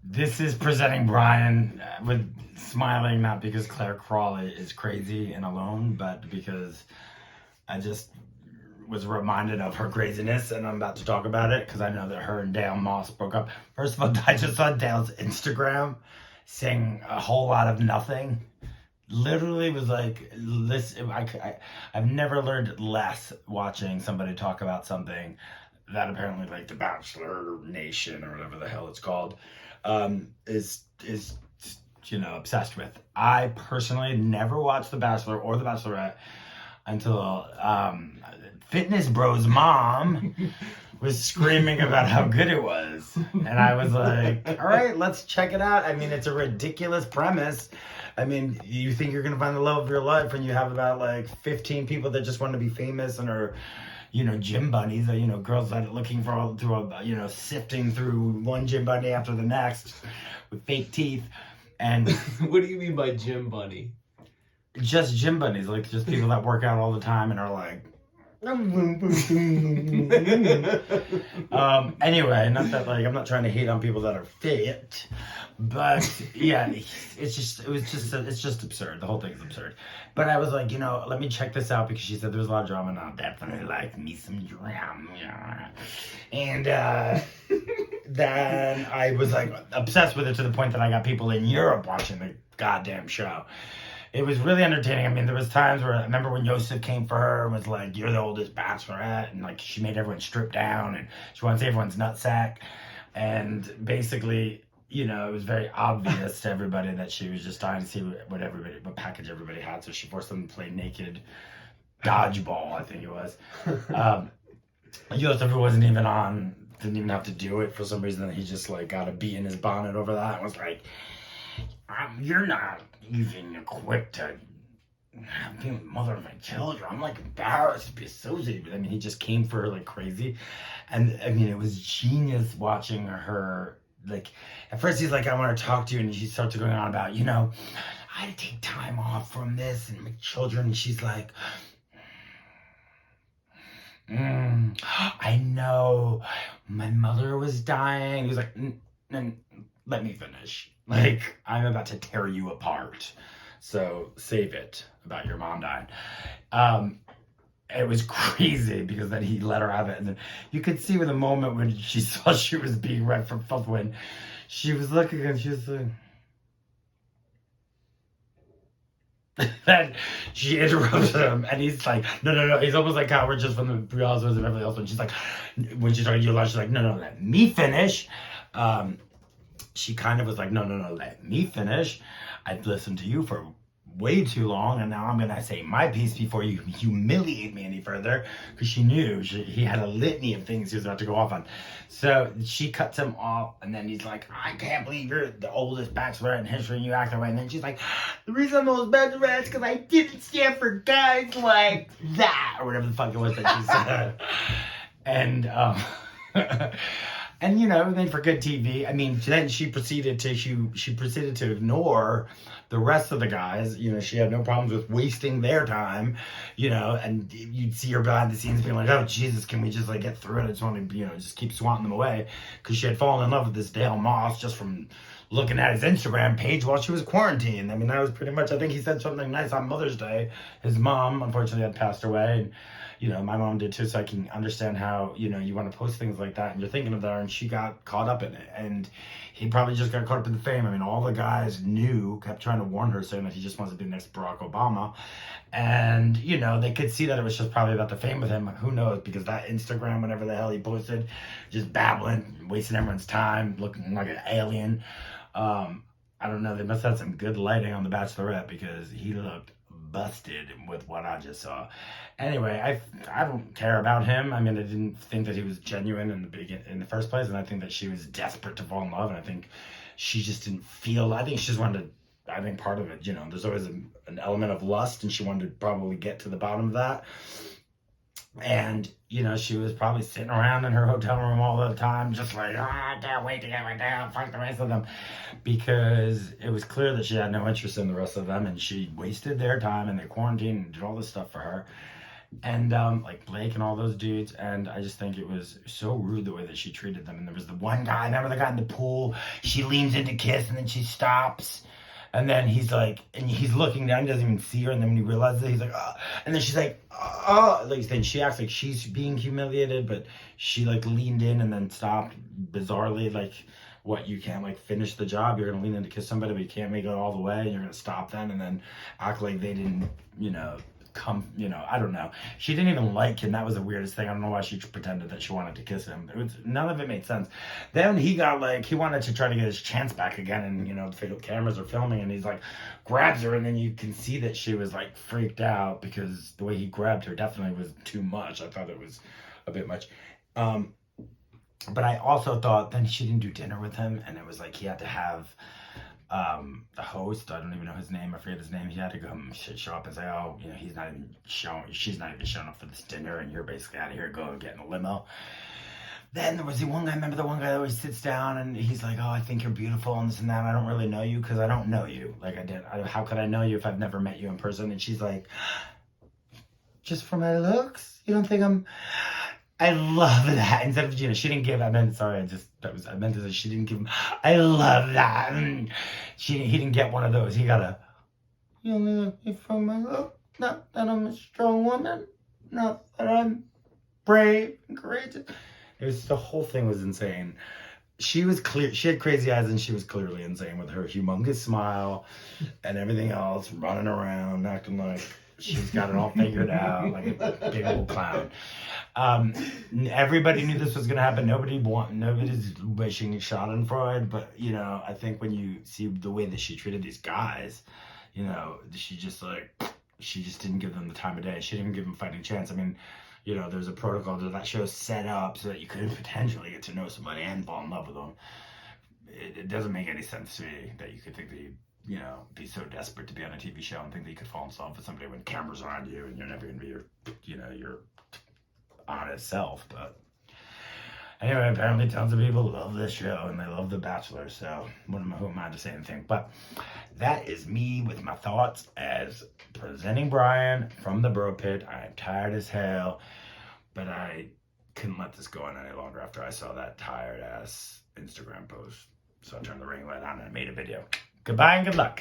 This is presenting Bryan with smiling, not because Clare Crawley is crazy and alone, but because I just was reminded of her craziness, and I'm about to talk about it because I know that her and Dale Moss broke up. First of all, I just saw Dale's Instagram saying a whole lot of nothing. Literally was like, listen, I've never learned less watching somebody talk about something that apparently like the Bachelor Nation or whatever the hell it's called is obsessed with. I personally never watched The Bachelor or The Bachelorette until Fitness Bro's mom was screaming about how good it was. And I was like, all right, let's check it out. I mean, it's a ridiculous premise. I mean, you think you're going to find the love of your life and you have about like 15 people that just want to be famous and are, gym bunnies, girls that are looking for sifting through one gym bunny after the next with fake teeth. And what do you mean by gym bunny? Just gym bunnies, like just people that work out all the time and are like, anyway, not that like I'm not trying to hate on people that are fit, but yeah, it's just absurd. The whole thing is absurd. But I was like, let me check this out because she said there was a lot of drama, and I'll definitely like me some drama. And then I was like obsessed with it to the point that I got people in Europe watching the goddamn show. It was really entertaining. I mean, there was times where I remember when Yosef came for her and was like, "You're the oldest bachelorette," and like she made everyone strip down and she wants everyone's nutsack. And basically, it was very obvious to everybody that she was just trying to see what package everybody had. So she forced them to play naked dodgeball, I think it was. Yosef wasn't didn't even have to do it for some reason. He just like got a bee in his bonnet over that and was like, "You're not even equipped to be the mother of my children. I'm like embarrassed to be associated with." I mean, he just came for her like crazy. And I mean, it was genius watching her. Like, at first he's like, "I want to talk to you." And she starts going on about, I had to take time off from this and my children. And she's like, "I know. My mother was dying." He was like, "Let me finish. Like, I'm about to tear you apart. So save it about your mom dying." It was crazy because then he let her have it. And then you could see with the moment when she saw she was being read from filth, when she was looking and she was like, then she interrupts him and he's like, no. He's almost like Howard just from the Real Housewives of Beverly Hills. When she's like, when she's talking to you, she's like, no, let me finish. She kind of was like, no, let me finish. I've listened to you for way too long, and now I'm going to say my piece before you humiliate me any further, because she knew he had a litany of things he was about to go off on. So she cuts him off, and then he's like, "I can't believe you're the oldest bachelorette in history and you act that way." And then she's like, "The reason I'm the oldest bachelorette is because I didn't stand for guys like that," or whatever the fuck it was that she said. And and then for good TV, I mean, then she proceeded to ignore the rest of the guys. She had no problems with wasting their time, and you'd see her behind the scenes being like, "Oh Jesus, can we just like get through it? I just want to, just keep swatting them away," because she had fallen in love with this Dale Moss just from looking at his Instagram page while she was quarantined. I mean, that was pretty much, I think he said something nice on Mother's Day. His mom, unfortunately, had passed away, and my mom did too, so I can understand how, you want to post things like that and you're thinking of her, and she got caught up in it. And he probably just got caught up in the fame. I mean, all the guys kept trying to warn her, saying that he just wants to be the next Barack Obama. And, they could see that it was just probably about the fame with him. Who knows? Because that Instagram, whatever the hell he posted, just babbling, wasting everyone's time, looking like an alien. I don't know. They must have some good lighting on The Bachelorette because he looked busted with what I just saw. Anyway, I don't care about him. I mean, I didn't think that he was genuine in the first place, and I think that she was desperate to fall in love, and I think she just didn't feel. I think she just wanted to. I think part of it, there's always an element of lust, and she wanted to probably get to the bottom of that. And, she was probably sitting around in her hotel room all the time, just like, I can't wait to get right down, fuck the rest of them. Because it was clear that she had no interest in the rest of them, and she wasted their time and their quarantine and did all this stuff for her. And like Blake and all those dudes, and I just think it was so rude the way that she treated them. And there was the one guy, remember the guy in the pool? She leans in to kiss, and then she stops, and then he's like, and he's looking down, he doesn't even see her, and then when he realizes it, he's like, oh, and then she's like, oh, like then she acts like she's being humiliated, but she like leaned in and then stopped bizarrely, like. What, you can't like finish the job, you're gonna lean in to kiss somebody, but you can't make it all the way, and you're gonna stop then and then act like they didn't, come, I don't know. She didn't even like him. That was the weirdest thing. I don't know why she pretended that she wanted to kiss him. None of it made sense. Then he got like, he wanted to try to get his chance back again, and the cameras are filming, and he's like, grabs her, and then you can see that she was like freaked out because the way he grabbed her definitely was too much. I thought it was a bit much. But I also thought then she didn't do dinner with him, and it was like he had to have the host, I don't even know his name, I forget his name, he had to come show up and say, oh, she's not even showing up for this dinner, and you're basically out of here, go and get in a limo. Then there was the one guy, remember the one guy that always sits down and he's like, oh, I think you're beautiful and this and that, I don't really know you because I don't know you. Like how could I know you if I've never met you in person? And she's like, just for my looks? You don't think I love that. Instead of, she didn't give, I meant to say she didn't give him, I love that. He didn't get one of those. He got a, you only like me for my look, not that I'm a strong woman, not that I'm brave and courageous. The whole thing was insane. She had crazy eyes, and she was clearly insane with her humongous smile and everything else, running around, acting like she's got it all figured out, like a big old clown. Everybody knew this was going to happen. Nobody's wishing Schadenfreude, but, I think when you see the way that she treated these guys, she just didn't give them the time of day. She didn't even give them a fighting chance. I mean, there's a protocol that show's set up so that you could potentially get to know somebody and fall in love with them. It doesn't make any sense to me that you could think that you be so desperate to be on a TV show and think that you could fall in love with somebody when cameras are on you and you're never going to be your honest self. But anyway, apparently tons of people love this show and they love The Bachelor, so who am I to say anything? But that is me with my thoughts as presenting Bryan from the bro pit. I am tired as hell, but I couldn't let this go on any longer after I saw that tired ass Instagram post. So I turned the ring light on and I made a video. Goodbye and good luck.